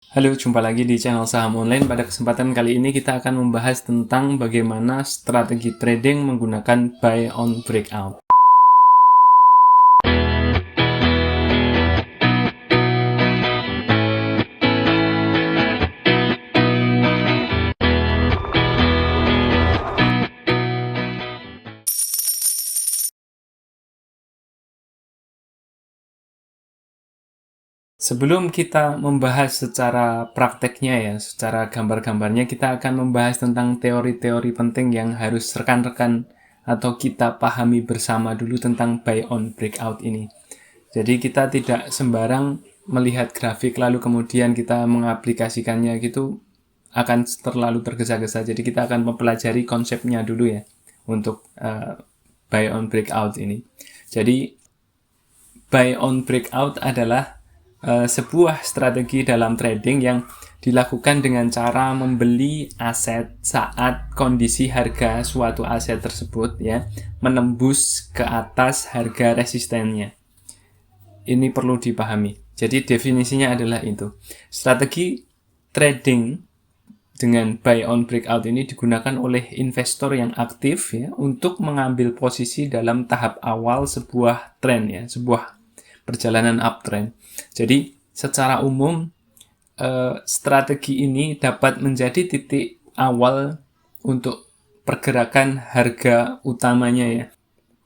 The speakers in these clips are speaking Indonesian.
Halo, jumpa lagi di channel Saham Online. Pada kesempatan kali ini kita akan membahas tentang bagaimana strategi trading menggunakan buy on breakout. Sebelum kita membahas secara prakteknya ya, secara gambar-gambarnya, kita akan membahas tentang teori-teori penting yang harus rekan-rekan atau kita pahami bersama dulu tentang buy on breakout ini. Jadi kita tidak sembarang melihat grafik lalu kemudian kita mengaplikasikannya gitu akan terlalu tergesa-gesa. Jadi kita akan mempelajari konsepnya dulu ya untuk buy on breakout ini. Jadi buy on breakout adalah sebuah strategi dalam trading yang dilakukan dengan cara membeli aset saat kondisi harga suatu aset tersebut ya menembus ke atas harga resistennya. Ini perlu dipahami. Jadi definisinya adalah itu. Strategi trading dengan buy on breakout ini digunakan oleh investor yang aktif ya untuk mengambil posisi dalam tahap awal sebuah tren ya, sebuah perjalanan uptrend. Jadi secara umum strategi ini dapat menjadi titik awal untuk pergerakan harga utamanya ya.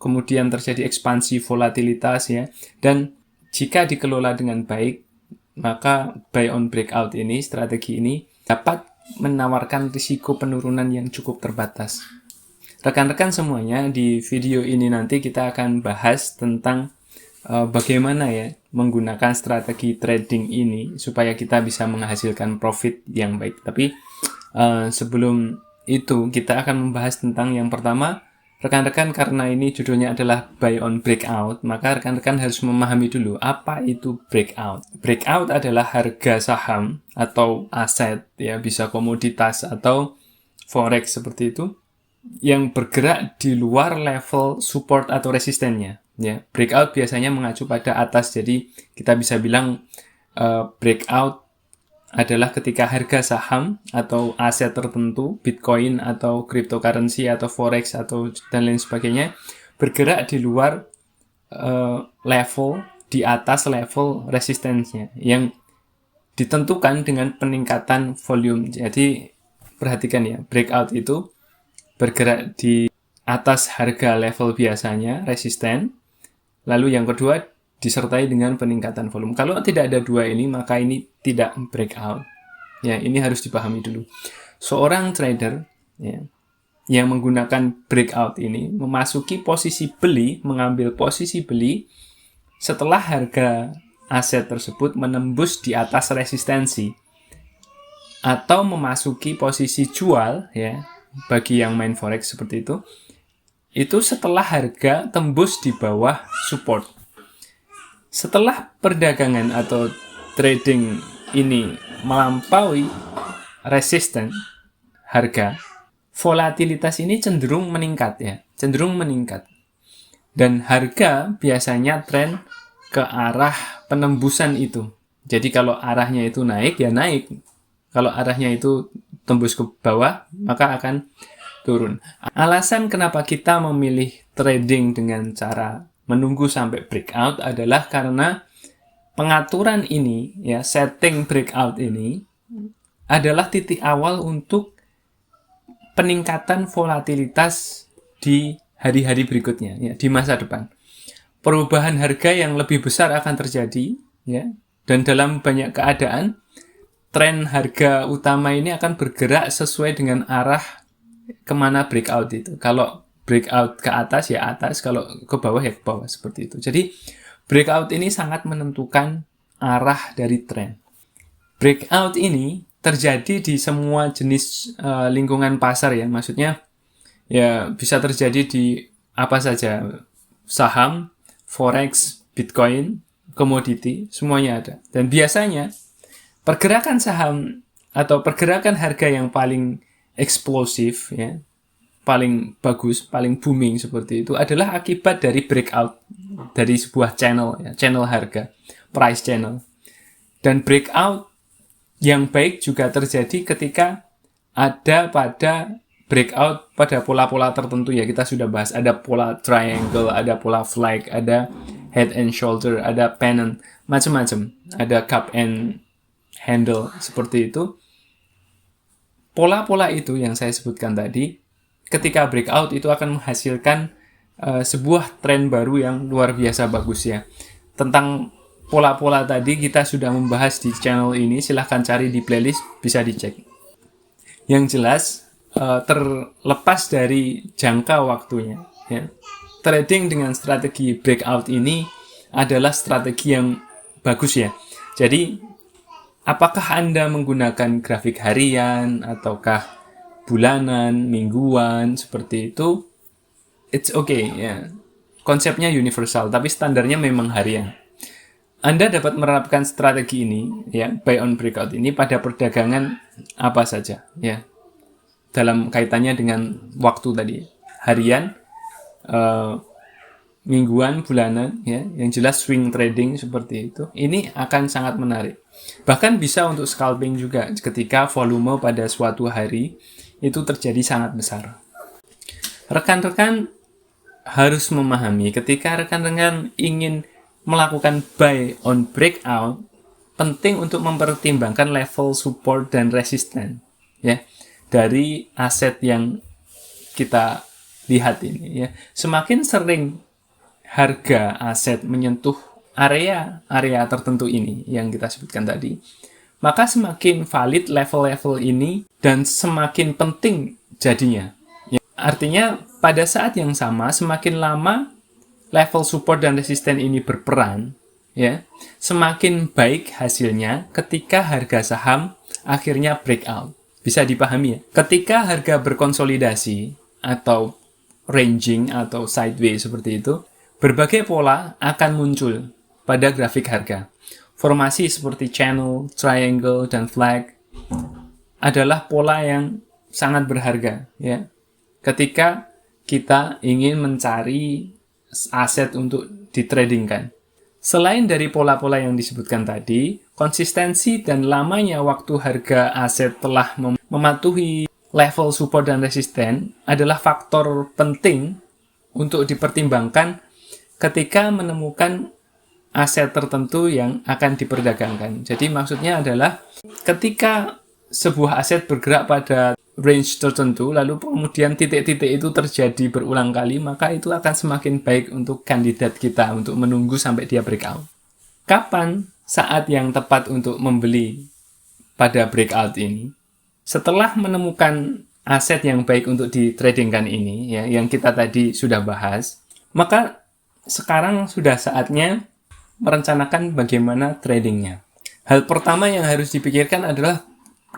Kemudian terjadi ekspansi volatilitas ya, dan jika dikelola dengan baik, maka buy on breakout ini, strategi ini dapat menawarkan risiko penurunan yang cukup terbatas. Rekan-rekan semuanya, di video ini nanti kita akan bahas tentang bagaimana ya menggunakan strategi trading ini supaya kita bisa menghasilkan profit yang baik. Tapi sebelum itu kita akan membahas tentang yang pertama, rekan-rekan, karena ini judulnya adalah buy on breakout, maka rekan-rekan harus memahami dulu apa itu breakout. Breakout adalah harga saham atau aset ya, bisa komoditas atau forex seperti itu, yang bergerak di luar level support atau resistennya. Ya, breakout biasanya mengacu pada atas, jadi kita bisa bilang breakout adalah ketika harga saham atau aset tertentu, Bitcoin atau cryptocurrency atau forex atau dan lain sebagainya, bergerak di luar level, di atas level resistensinya yang ditentukan dengan peningkatan volume. Jadi perhatikan ya, breakout itu bergerak di atas harga level biasanya, resisten. Lalu yang kedua disertai dengan peningkatan volume. Kalau tidak ada dua ini, maka ini tidak breakout. Ya, ini harus dipahami dulu. Seorang trader ya, yang menggunakan breakout ini memasuki posisi beli, mengambil posisi beli setelah harga aset tersebut menembus di atas resistensi, atau memasuki posisi jual ya, bagi yang main forex seperti itu setelah harga tembus di bawah support. Setelah perdagangan atau trading ini melampaui resisten harga, volatilitas ini cenderung meningkat ya, cenderung meningkat. Dan harga biasanya tren ke arah penembusan itu. Jadi kalau arahnya itu naik ya naik. Kalau arahnya itu tembus ke bawah, maka akan turun. Alasan kenapa kita memilih trading dengan cara menunggu sampai breakout adalah karena pengaturan ini ya, setting breakout ini adalah titik awal untuk peningkatan volatilitas di hari-hari berikutnya ya, di masa depan. Perubahan harga yang lebih besar akan terjadi ya, dan dalam banyak keadaan tren harga utama ini akan bergerak sesuai dengan arah kemana breakout itu. Kalau breakout ke atas ya atas, kalau ke bawah ya ke bawah, seperti itu. Jadi breakout ini sangat menentukan arah dari tren. Breakout ini terjadi di semua jenis lingkungan pasar ya, maksudnya ya bisa terjadi di apa saja, saham, forex, Bitcoin, komoditi, semuanya ada. Dan biasanya pergerakan saham atau pergerakan harga yang paling eksplosif ya, paling bagus, paling booming seperti itu adalah akibat dari breakout dari sebuah channel ya, channel harga, price channel. Dan breakout Yang baik juga terjadi ketika ada pada breakout pada pola-pola tertentu ya. Kita sudah bahas ada pola triangle, ada pola flag, ada head and shoulder, ada pennant, macam-macam. Ada cup and handle seperti itu. Pola-pola itu yang saya sebutkan tadi, ketika breakout itu akan menghasilkan sebuah tren baru yang luar biasa bagus ya. Tentang pola-pola tadi kita sudah membahas di channel ini, silahkan cari di playlist, bisa dicek. Yang jelas, terlepas dari jangka waktunya, ya, trading dengan strategi breakout ini adalah strategi yang bagus ya. Jadi, apakah Anda menggunakan grafik harian, ataukah bulanan, mingguan, seperti itu, it's okay ya. Konsepnya universal, tapi standarnya memang harian. Anda dapat menerapkan strategi ini, ya, buy on breakout ini pada perdagangan apa saja, ya. Dalam kaitannya dengan waktu tadi, harian, mingguan, bulanan, ya, yang jelas swing trading seperti itu, ini akan sangat menarik. Bahkan bisa untuk scalping juga ketika volume pada suatu hari itu terjadi sangat besar. Rekan-rekan harus memahami ketika rekan-rekan ingin melakukan buy on breakout, penting untuk mempertimbangkan level support dan resisten, ya, dari aset yang kita lihat ini, ya. Semakin sering harga aset menyentuh area tertentu ini yang kita sebutkan tadi, maka semakin valid level-level ini dan semakin penting jadinya. Ya. Artinya pada saat yang sama, semakin lama level support dan resisten ini berperan, ya, semakin baik hasilnya ketika harga saham akhirnya breakout. Bisa dipahami ya? Ketika harga berkonsolidasi atau ranging atau sideways seperti itu, berbagai pola akan muncul pada grafik harga. Formasi seperti channel, triangle, dan flag adalah pola yang sangat berharga, ya. Ketika kita ingin mencari aset untuk ditradingkan. Selain dari pola-pola yang disebutkan tadi, konsistensi dan lamanya waktu harga aset telah mematuhi level support dan resisten adalah faktor penting untuk dipertimbangkan ketika menemukan aset tertentu yang akan diperdagangkan. Jadi maksudnya adalah ketika sebuah aset bergerak pada range tertentu, lalu kemudian titik-titik itu terjadi berulang kali, maka itu akan semakin baik untuk kandidat kita untuk menunggu sampai dia breakout. Kapan saat yang tepat untuk membeli pada breakout ini? Setelah menemukan aset yang baik untuk ditradingkan ini, ya, yang kita tadi sudah bahas, maka sekarang sudah saatnya merencanakan bagaimana tradingnya. Hal pertama yang harus dipikirkan adalah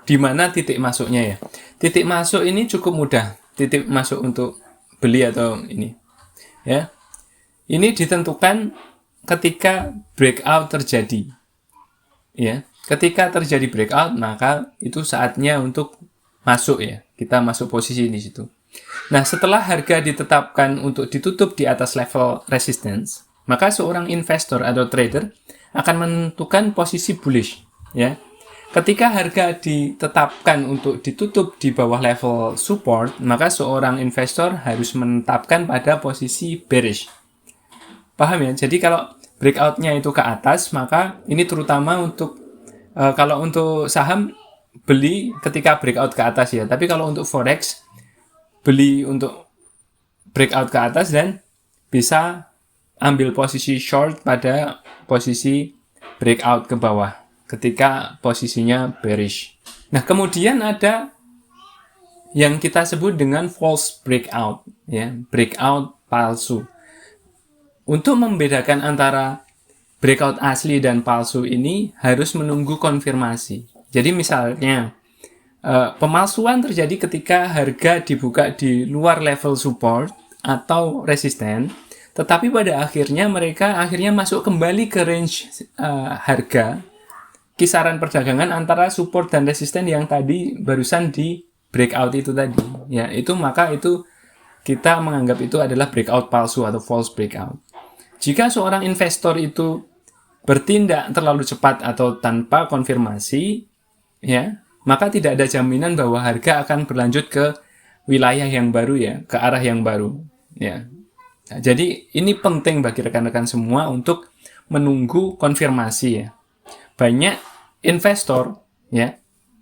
di mana titik masuknya ya. Titik masuk ini cukup mudah. Titik masuk untuk beli atau ini. Ya. Ini ditentukan ketika breakout terjadi. Ya. Ketika terjadi breakout, maka itu saatnya untuk masuk ya. Kita masuk posisi di situ. Nah, setelah harga ditetapkan untuk ditutup di atas level resistance, maka seorang investor atau trader akan menentukan posisi bullish, ya. Ketika harga ditetapkan untuk ditutup di bawah level support, maka seorang investor harus menetapkan pada posisi bearish. Paham ya? Jadi kalau breakout-nya itu ke atas, maka ini terutama untuk kalau untuk saham beli ketika breakout ke atas ya. Tapi kalau untuk forex beli untuk breakout ke atas dan bisa ambil posisi short pada posisi breakout ke bawah ketika posisinya bearish. Nah, kemudian ada yang kita sebut dengan false breakout, ya, breakout palsu. Untuk membedakan antara breakout asli dan palsu ini harus menunggu konfirmasi. Jadi misalnya pemalsuan terjadi ketika harga dibuka di luar level support atau resisten, tetapi pada akhirnya mereka masuk kembali ke range harga kisaran perdagangan antara support dan resisten yang tadi barusan di breakout itu tadi. Ya, maka itu kita menganggap itu adalah breakout palsu atau false breakout. Jika seorang investor itu bertindak terlalu cepat atau tanpa konfirmasi, ya, maka tidak ada jaminan bahwa harga akan berlanjut ke wilayah yang baru ya, ke arah yang baru ya. Nah, jadi ini penting bagi rekan-rekan semua untuk menunggu konfirmasi ya. Banyak investor ya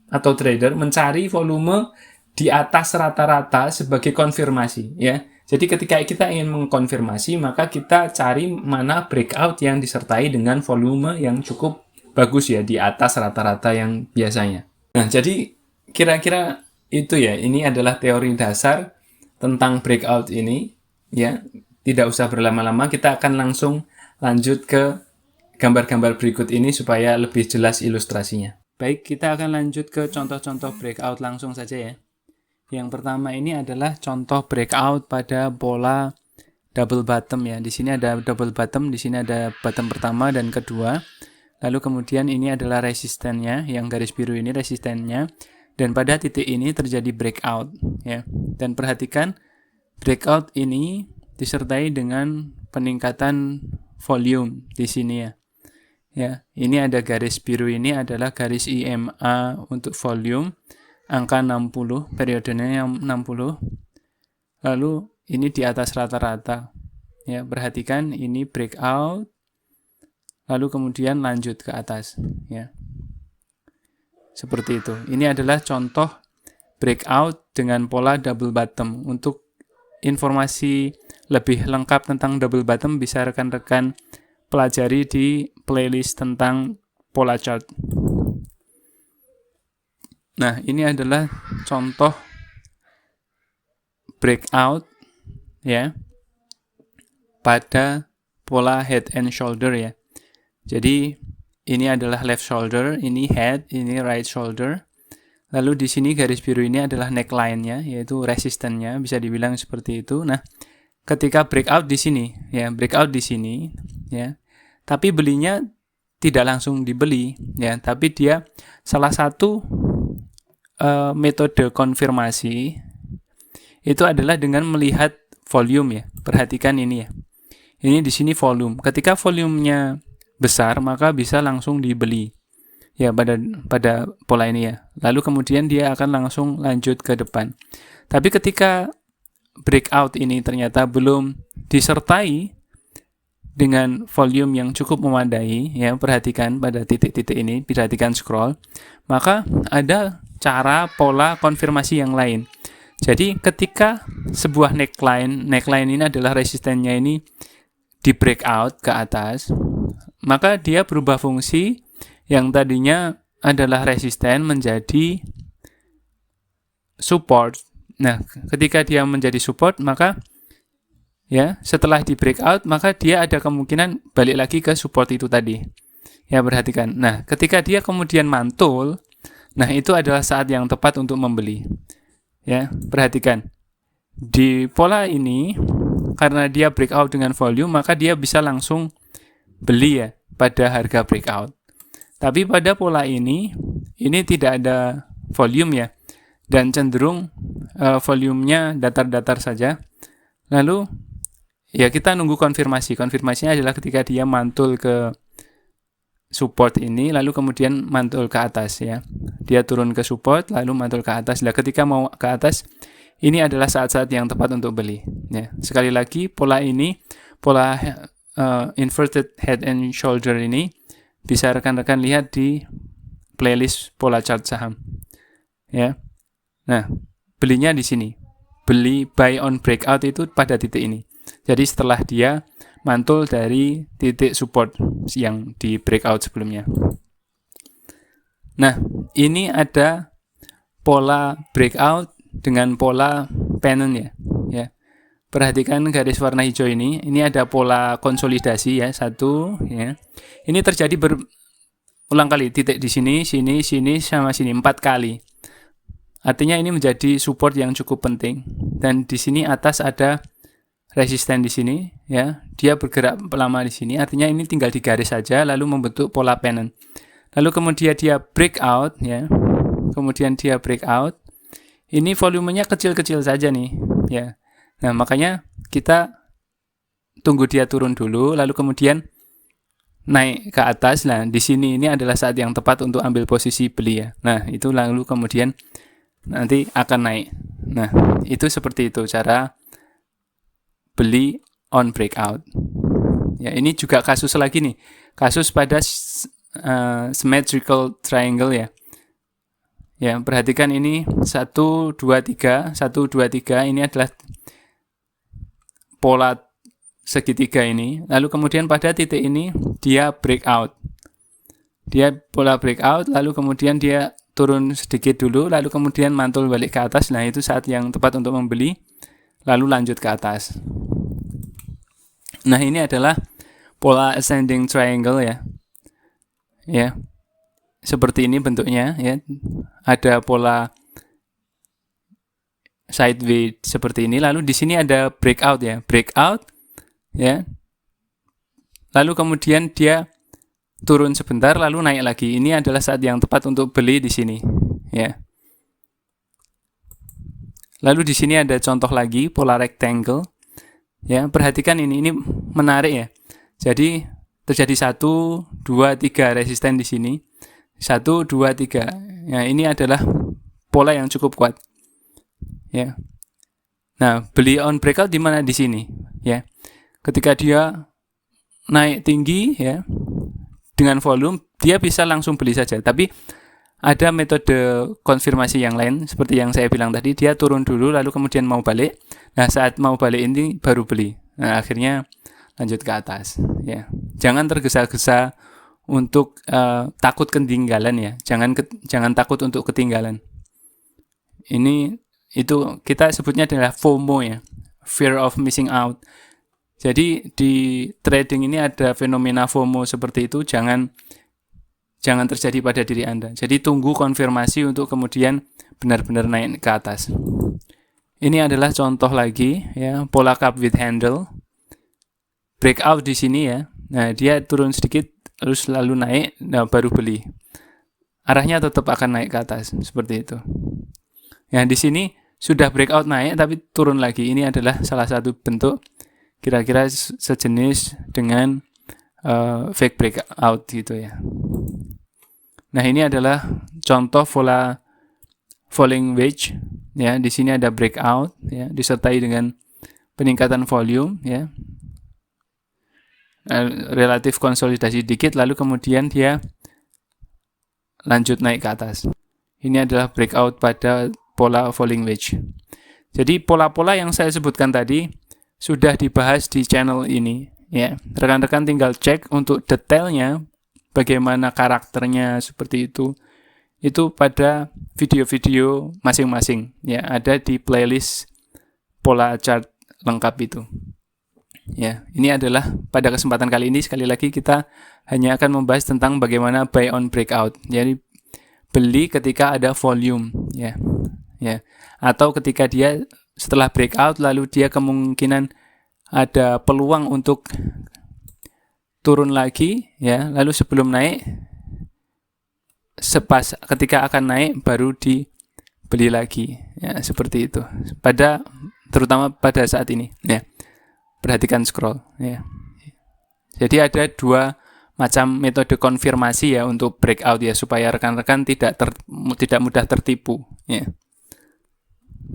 atau trader mencari volume di atas rata-rata sebagai konfirmasi ya. Jadi ketika kita ingin mengkonfirmasi, maka kita cari mana breakout yang disertai dengan volume yang cukup bagus ya, di atas rata-rata yang biasanya. Nah, jadi kira-kira itu ya, ini adalah teori dasar tentang breakout ini ya. Tidak usah berlama-lama, kita akan langsung lanjut ke gambar-gambar berikut ini supaya lebih jelas ilustrasinya. Baik, kita akan lanjut ke contoh-contoh breakout langsung saja ya. Yang pertama ini adalah contoh breakout pada pola double bottom ya. Di sini ada double bottom, di sini ada bottom pertama dan kedua. Lalu kemudian ini adalah resistennya, yang garis biru ini resistennya. Dan pada titik ini terjadi breakout ya. Dan perhatikan breakout ini disertai dengan peningkatan volume di sini ya. Ya, ini ada garis biru ini adalah garis EMA untuk volume, angka 60, periodenya yang 60. Lalu ini di atas rata-rata. Ya, perhatikan ini breakout, lalu kemudian lanjut ke atas. Ya, seperti itu. Ini adalah contoh breakout dengan pola double bottom. Untuk informasi lebih lengkap tentang double bottom bisa rekan-rekan pelajari di playlist tentang pola chart. Nah, ini adalah contoh breakout ya pada pola head and shoulder ya. Jadi ini adalah left shoulder, ini head, ini right shoulder. Lalu di sini garis biru ini adalah neckline-nya, yaitu resistennya, bisa dibilang seperti itu. Nah, ketika breakout di sini, ya, breakout di sini, ya. Tapi belinya tidak langsung dibeli, ya, tapi dia salah satu metode konfirmasi itu adalah dengan melihat volume ya. Perhatikan ini ya. Ini di sini volume. Ketika volumenya besar, maka bisa langsung dibeli. Ya, pada pola ini ya. Lalu kemudian dia akan langsung lanjut ke depan. Tapi ketika breakout ini ternyata belum disertai dengan volume yang cukup memadai, ya, perhatikan pada titik-titik ini, perhatikan scroll, maka ada cara pola konfirmasi yang lain. Jadi ketika sebuah neckline ini adalah resistennya ini di breakout ke atas, maka dia berubah fungsi yang tadinya adalah resisten menjadi support. Nah, ketika dia menjadi support, maka ya setelah di breakout, maka dia ada kemungkinan balik lagi ke support itu tadi. Ya, perhatikan. Nah, ketika dia kemudian mantul, nah itu adalah saat yang tepat untuk membeli. Ya, perhatikan. Di pola ini, karena dia breakout dengan volume, maka dia bisa langsung beli ya pada harga breakout. Tapi pada pola ini tidak ada volume ya, dan cenderung volumenya datar-datar saja. Lalu ya kita nunggu konfirmasi. Konfirmasinya adalah ketika dia mantul ke support ini, lalu kemudian mantul ke atas ya. Dia turun ke support, lalu mantul ke atas. Nah, ketika mau ke atas, ini adalah saat-saat yang tepat untuk beli. Ya. Sekali lagi, pola ini, pola inverted head and shoulder ini, bisa rekan-rekan lihat di playlist pola chart saham. Ya. Nah, belinya di sini. Beli buy on breakout itu pada titik ini. Jadi setelah dia mantul dari titik support yang di breakout sebelumnya. Nah, ini ada pola breakout dengan pola pennant ya. Ya. Perhatikan garis warna hijau ini ada pola konsolidasi ya, satu ya. Ini terjadi berulang kali, titik di sini, sama sini, 4 kali. Artinya ini menjadi support yang cukup penting. Dan di sini atas ada resisten di sini ya. Dia bergerak lama di sini, artinya ini tinggal digaris saja lalu membentuk pola pennant. Lalu kemudian dia breakout ya. Kemudian dia breakout. Ini volumenya kecil-kecil saja nih ya. Nah, makanya kita tunggu dia turun dulu, lalu kemudian naik ke atas. Nah, di sini ini adalah saat yang tepat untuk ambil posisi beli ya. Nah, itu lalu kemudian nanti akan naik. Nah, itu seperti itu cara beli on breakout. Ya, ini juga kasus lagi nih. Kasus pada symmetrical triangle ya. Ya, perhatikan ini 1 2 3, 1 2 3 ini adalah pola segitiga ini. Lalu kemudian pada titik ini dia breakout. Dia pola breakout, lalu kemudian dia turun sedikit dulu, lalu kemudian mantul balik ke atas. Nah, itu saat yang tepat untuk membeli, lalu lanjut ke atas. Nah, ini adalah pola ascending triangle ya. Ya. Seperti ini bentuknya ya. Ada pola sideways seperti ini, lalu di sini ada breakout ya. Breakout ya. Lalu kemudian dia turun sebentar lalu naik lagi. Ini adalah saat yang tepat untuk beli di sini ya. Lalu di sini ada contoh lagi pola rectangle ya. Perhatikan ini menarik ya. Jadi terjadi 1 2 3 resisten di sini. 1 2 3. Ya, ini adalah pola yang cukup kuat. Ya. Nah, beli on breakout di mana? Di sini ya. Ketika dia naik tinggi ya dengan volume, dia bisa langsung beli saja. Tapi ada metode konfirmasi yang lain seperti yang saya bilang tadi, dia turun dulu lalu kemudian mau balik. Nah, saat mau balik ini baru beli. Nah, akhirnya lanjut ke atas ya. Jangan tergesa-gesa untuk takut ketinggalan ya. Jangan takut untuk ketinggalan. Itu kita sebutnya adalah FOMO ya. Fear of missing out. Jadi di trading ini ada fenomena FOMO seperti itu, jangan terjadi pada diri Anda. Jadi tunggu konfirmasi untuk kemudian benar-benar naik ke atas. Ini adalah contoh lagi ya, pola cup with handle. Breakout di sini ya. Nah, dia turun sedikit terus lalu naik, nah baru beli. Arahnya tetap akan naik ke atas seperti itu. Ya, di sini sudah breakout naik tapi turun lagi. Ini adalah salah satu bentuk kira-kira sejenis dengan fake breakout gitu ya. Nah, ini adalah contoh pola falling wedge ya. Di sini ada breakout ya disertai dengan peningkatan volume ya. Relatif konsolidasi dikit lalu kemudian dia lanjut naik ke atas. Ini adalah breakout pada pola falling wedge. Jadi pola-pola yang saya sebutkan tadi sudah dibahas di channel ini ya. Rekan-rekan tinggal cek untuk detailnya bagaimana karakternya seperti itu pada video-video masing-masing ya, ada di playlist pola chart lengkap itu. Ya, ini adalah pada kesempatan kali ini sekali lagi kita hanya akan membahas tentang bagaimana buy on breakout. Jadi beli ketika ada volume ya. Ya. Atau ketika dia setelah breakout lalu dia kemungkinan ada peluang untuk turun lagi ya, lalu sebelum naik ketika akan naik baru dibeli lagi ya, seperti itu. Terutama pada saat ini ya. Perhatikan scroll ya. Jadi ada dua macam metode konfirmasi ya untuk breakout ya, supaya rekan-rekan tidak mudah tertipu ya.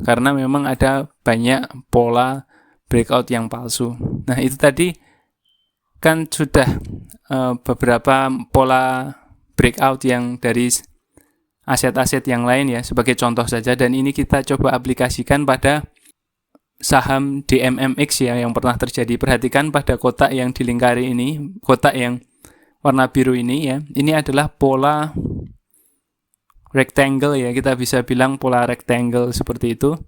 Karena memang ada banyak pola breakout yang palsu. Nah, itu tadi kan sudah beberapa pola breakout yang dari aset-aset yang lain ya, sebagai contoh saja, dan ini kita coba aplikasikan pada saham DMMX ya yang pernah terjadi. Perhatikan pada kotak yang dilingkari ini, kotak yang warna biru ini ya. Ini adalah pola rectangle ya, kita bisa bilang pola rectangle seperti itu.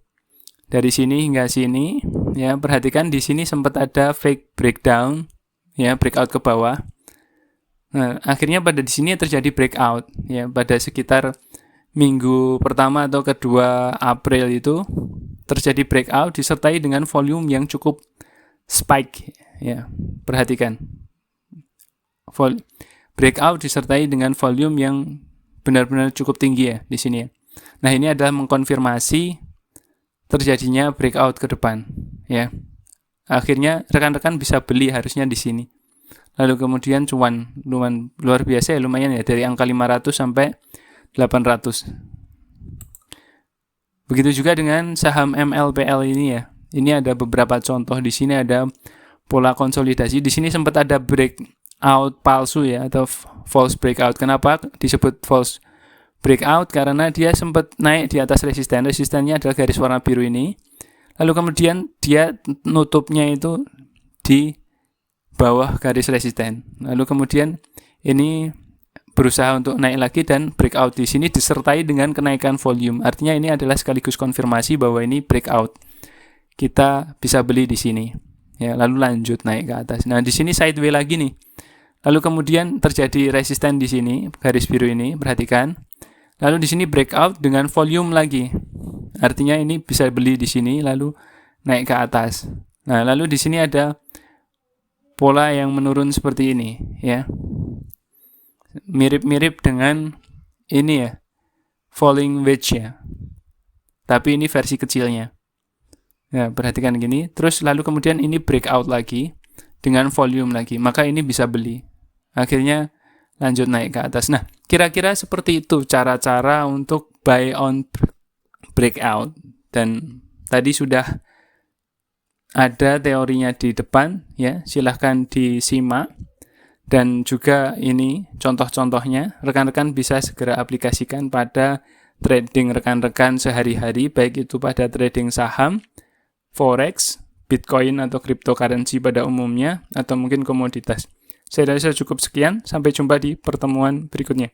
Dari sini hingga sini ya, perhatikan di sini sempat ada fake breakdown ya, breakout ke bawah. Nah, akhirnya pada di sini terjadi breakout ya pada sekitar minggu pertama atau kedua April itu terjadi breakout disertai dengan volume yang cukup spike ya. Perhatikan. Breakout disertai dengan volume yang benar-benar cukup tinggi ya di sini ya. Nah, ini adalah mengkonfirmasi terjadinya breakout ke depan ya. Akhirnya rekan-rekan bisa beli harusnya di sini. lalu kemudian cuan luar biasa ya, lumayan ya, dari angka 500 sampai 800. Begitu juga dengan saham MLPL ini ya. Ini ada beberapa contoh. Di sini ada pola konsolidasi. Di sini sempat ada breakout palsu ya, atau false breakout. Kenapa disebut false breakout? Karena dia sempat naik di atas resisten. Resistennya adalah garis warna biru ini. Lalu kemudian dia nutupnya itu di bawah garis resisten. Lalu kemudian ini berusaha untuk naik lagi dan breakout di sini disertai dengan kenaikan volume. Artinya ini adalah sekaligus konfirmasi bahwa ini breakout. Kita bisa beli di sini. Ya, lalu lanjut naik ke atas. Nah, di sini sideways lagi nih. Lalu kemudian terjadi resisten di sini, garis biru ini, perhatikan. Lalu di sini breakout dengan volume lagi. Artinya ini bisa beli di sini lalu naik ke atas. Nah, lalu di sini ada pola yang menurun seperti ini, ya. Mirip-mirip dengan ini ya, falling wedge ya, tapi ini versi kecilnya. Ya, perhatikan gini, terus lalu kemudian ini breakout lagi dengan volume lagi, maka ini bisa beli. Akhirnya lanjut naik ke atas. Nah, kira-kira seperti itu cara-cara untuk buy on breakout. Dan tadi sudah ada teorinya di depan ya, silahkan disimak. Dan juga ini contoh-contohnya, rekan-rekan bisa segera aplikasikan pada trading rekan-rekan sehari-hari, baik itu pada trading saham, forex, bitcoin atau cryptocurrency pada umumnya, atau mungkin komoditas. Saya rasa cukup sekian, sampai jumpa di pertemuan berikutnya.